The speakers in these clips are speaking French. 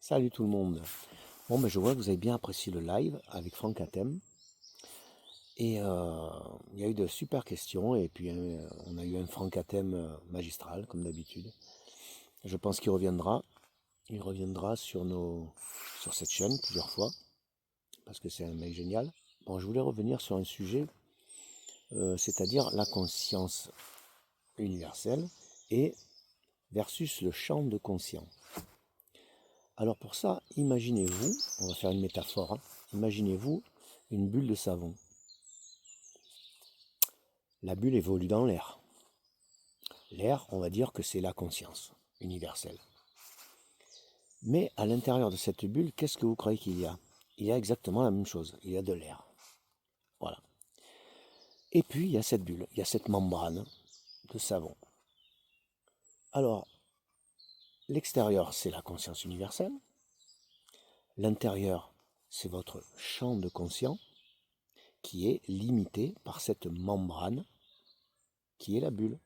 Salut tout le monde. Bon, je vois que vous avez bien apprécié le live avec Franck Atem. Et il y a eu de super questions. Et puis on a eu un Franck Atem magistral, comme d'habitude. Je pense qu'il reviendra. Il reviendra sur cette chaîne plusieurs fois. Parce que c'est un mec génial. Bon, je voulais revenir sur un sujet, c'est-à-dire la conscience universelle et versus le champ de conscience. Alors pour ça, imaginez-vous, on va faire une métaphore, hein, imaginez-vous une bulle de savon. La bulle évolue dans l'air. L'air, on va dire que c'est la conscience universelle. Mais à l'intérieur de cette bulle, qu'est-ce que vous croyez qu'il y a? Il y a exactement la même chose, il y a de l'air. Voilà. Et puis il y a cette bulle, il y a cette membrane de savon. Alors, l'extérieur, c'est la conscience universelle. L'intérieur, c'est votre champ de conscience qui est limité par cette membrane qui est la bulle.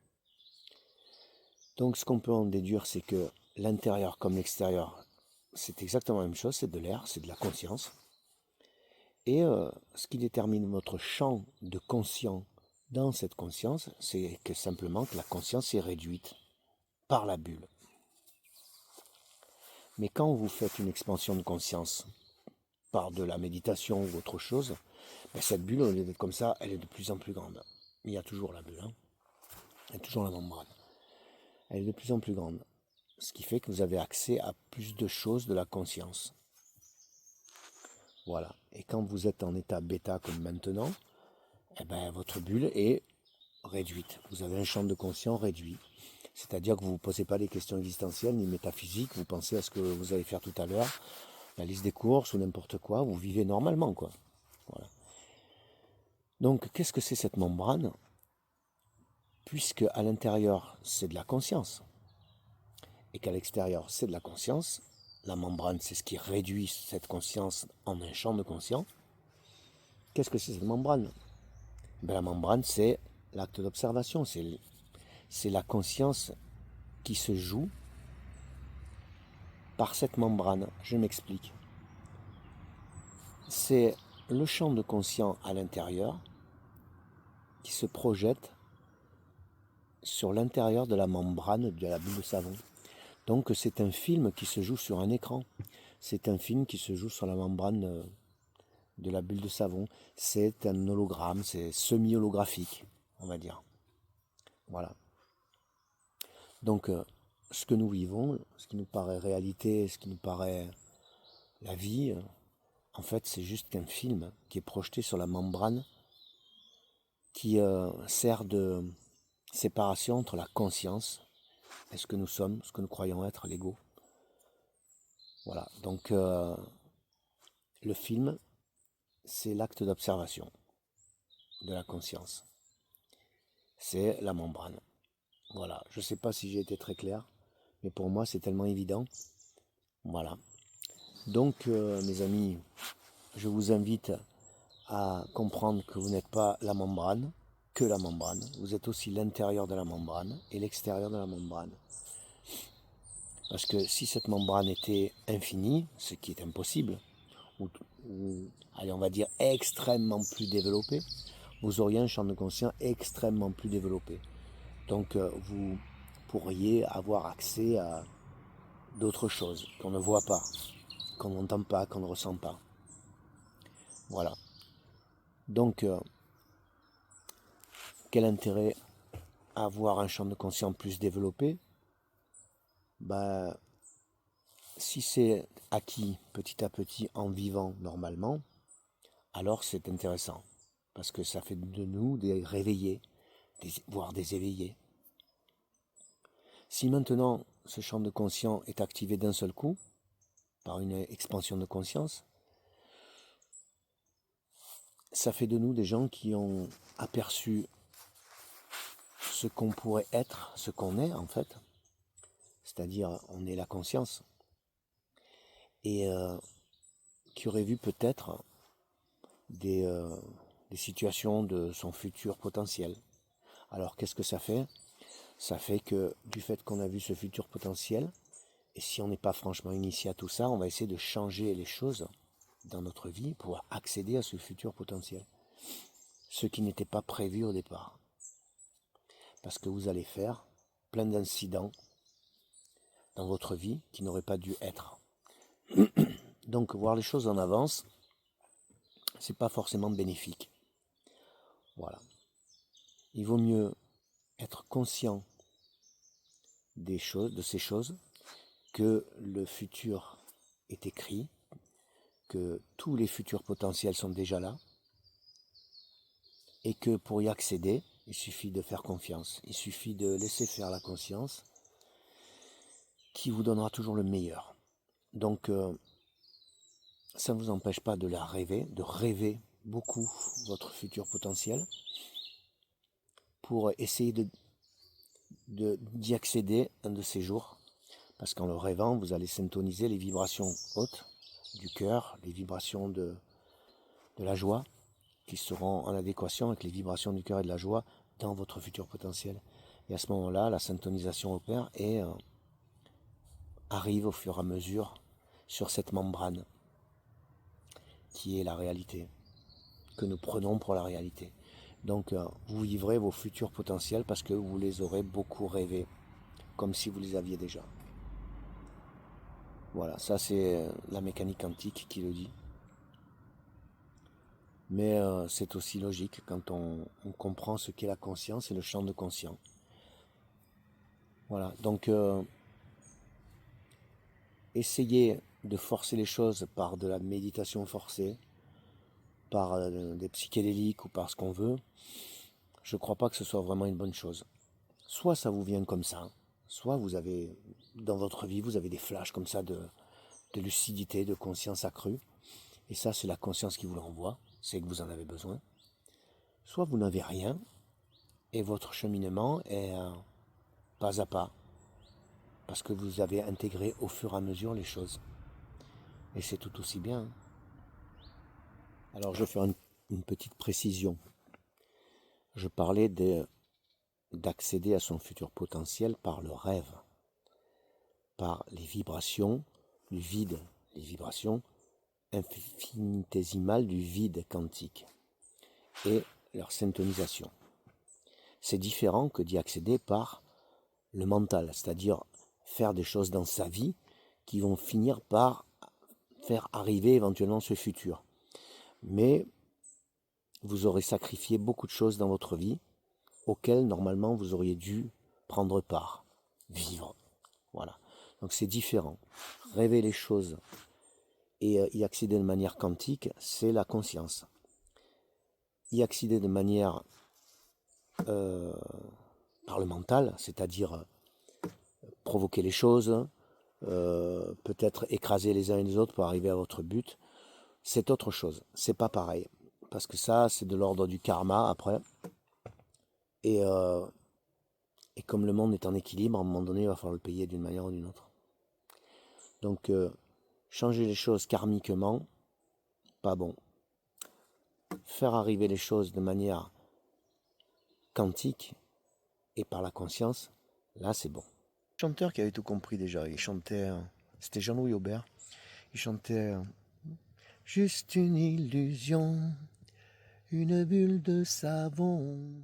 Donc ce qu'on peut en déduire, c'est que l'intérieur comme l'extérieur, c'est exactement la même chose, c'est de l'air, c'est de la conscience. Et ce qui détermine votre champ de conscience dans cette conscience, c'est que simplement que la conscience est réduite par la bulle. Mais quand vous faites une expansion de conscience par de la méditation ou autre chose, cette bulle, au lieu d'être comme ça, elle est de plus en plus grande. Il y a toujours la bulle, hein. Il y a toujours la membrane. Elle est de plus en plus grande. Ce qui fait que vous avez accès à plus de choses de la conscience. Voilà. Et quand vous êtes en état bêta comme maintenant, votre bulle est réduite. Vous avez un champ de conscience réduit. C'est-à-dire que vous ne vous posez pas des questions existentielles ni métaphysiques, vous pensez à ce que vous allez faire tout à l'heure, la liste des courses ou n'importe quoi, vous vivez normalement, quoi. Voilà. Donc, qu'est-ce que c'est cette membrane? Puisque à l'intérieur, c'est de la conscience, et qu'à l'extérieur, c'est de la conscience, la membrane, c'est ce qui réduit cette conscience en un champ de conscience. Qu'est-ce que c'est cette membrane? La membrane, c'est l'acte d'observation, c'est la conscience qui se joue par cette membrane. Je m'explique. C'est le champ de conscience à l'intérieur qui se projette sur l'intérieur de la membrane de la bulle de savon. Donc c'est un film qui se joue sur un écran. C'est un film qui se joue sur la membrane de la bulle de savon. C'est un hologramme, c'est semi-holographique, on va dire. Voilà. Donc ce que nous vivons, ce qui nous paraît réalité, ce qui nous paraît la vie, en fait c'est juste qu'un film qui est projeté sur la membrane qui sert de séparation entre la conscience et ce que nous sommes, ce que nous croyons être, l'ego. Voilà, donc le film, c'est l'acte d'observation de la conscience. C'est la membrane. Voilà, je ne sais pas si j'ai été très clair, mais pour moi c'est tellement évident. Voilà. Donc mes amis, je vous invite à comprendre que vous n'êtes pas la membrane, que la membrane. Vous êtes aussi l'intérieur de la membrane et l'extérieur de la membrane. Parce que si cette membrane était infinie, ce qui est impossible, ou allez, on va dire extrêmement plus développé, vous auriez un champ de conscience extrêmement plus développé. Donc vous pourriez avoir accès à d'autres choses qu'on ne voit pas, qu'on n'entend pas, qu'on ne ressent pas. Voilà. Donc, quel intérêt à avoir un champ de conscience plus développé? Si c'est acquis petit à petit en vivant normalement, alors c'est intéressant. Parce que ça fait de nous des réveillés, voire des éveillés. Si maintenant ce champ de conscience est activé d'un seul coup, par une expansion de conscience, ça fait de nous des gens qui ont aperçu ce qu'on pourrait être, ce qu'on est en fait, c'est-à-dire on est la conscience, et qui aurait vu peut-être des situations de son futur potentiel. Alors qu'est-ce que ça fait? Ça fait que du fait qu'on a vu ce futur potentiel, Et si on n'est pas franchement initié à tout ça, on va essayer de changer les choses dans notre vie pour accéder à ce futur potentiel. Ce qui n'était pas prévu au départ. Parce que vous allez faire plein d'incidents dans votre vie qui n'auraient pas dû être. Donc voir les choses en avance, c'est pas forcément bénéfique. Voilà. Il vaut mieux être conscient des choses, de ces choses, que le futur est écrit, que tous les futurs potentiels sont déjà là, et que pour y accéder, il suffit de faire confiance. Il suffit de laisser faire la conscience qui vous donnera toujours le meilleur. Donc, ça ne vous empêche pas de rêver beaucoup votre futur potentiel pour essayer d'y accéder un de ces jours. Parce qu'en le rêvant, vous allez syntoniser les vibrations hautes du cœur, les vibrations de la joie, qui seront en adéquation avec les vibrations du cœur et de la joie dans votre futur potentiel. Et à ce moment-là, la syntonisation opère et arrive au fur et à mesure sur cette membrane qui est la réalité, que nous prenons pour la réalité. Donc vous vivrez vos futurs potentiels parce que vous les aurez beaucoup rêvés, comme si vous les aviez déjà. Voilà, ça c'est la mécanique quantique qui le dit. Mais c'est aussi logique quand on comprend ce qu'est la conscience et le champ de conscience. Voilà, donc essayez de forcer les choses par de la méditation forcée, par des psychédéliques ou par ce qu'on veut. Je ne crois pas que ce soit vraiment une bonne chose. Soit ça vous vient comme ça, soit vous avez, dans votre vie, vous avez des flashs comme ça de lucidité, de conscience accrue. Et ça, c'est la conscience qui vous l'envoie, c'est que vous en avez besoin. Soit vous n'avez rien, et votre cheminement est pas à pas, parce que vous avez intégré au fur et à mesure les choses. Et c'est tout aussi bien. Alors je vais faire une petite précision. Je parlais d'accéder à son futur potentiel par le rêve, par les vibrations du vide, les vibrations infinitésimales du vide quantique et leur syntonisation. C'est différent que d'y accéder par le mental, c'est-à-dire faire des choses dans sa vie qui vont finir par faire arriver éventuellement ce futur. Mais vous aurez sacrifié beaucoup de choses dans votre vie auxquelles normalement vous auriez dû prendre part, vivre. Voilà. Donc c'est différent. Rêver les choses et y accéder de manière quantique, c'est la conscience. Y accéder de manière par le mental, c'est-à-dire provoquer les choses, peut-être écraser les uns et les autres pour arriver à votre but, c'est autre chose. C'est pas pareil. Parce que ça, c'est de l'ordre du karma après. Et comme le monde est en équilibre, à un moment donné, il va falloir le payer d'une manière ou d'une autre. Donc, changer les choses karmiquement, pas bon. Faire arriver les choses de manière quantique et par la conscience, là, c'est bon. Le chanteur qui avait tout compris déjà, il chantait, c'était Jean-Louis Aubert, il chantait juste une illusion, une bulle de savon.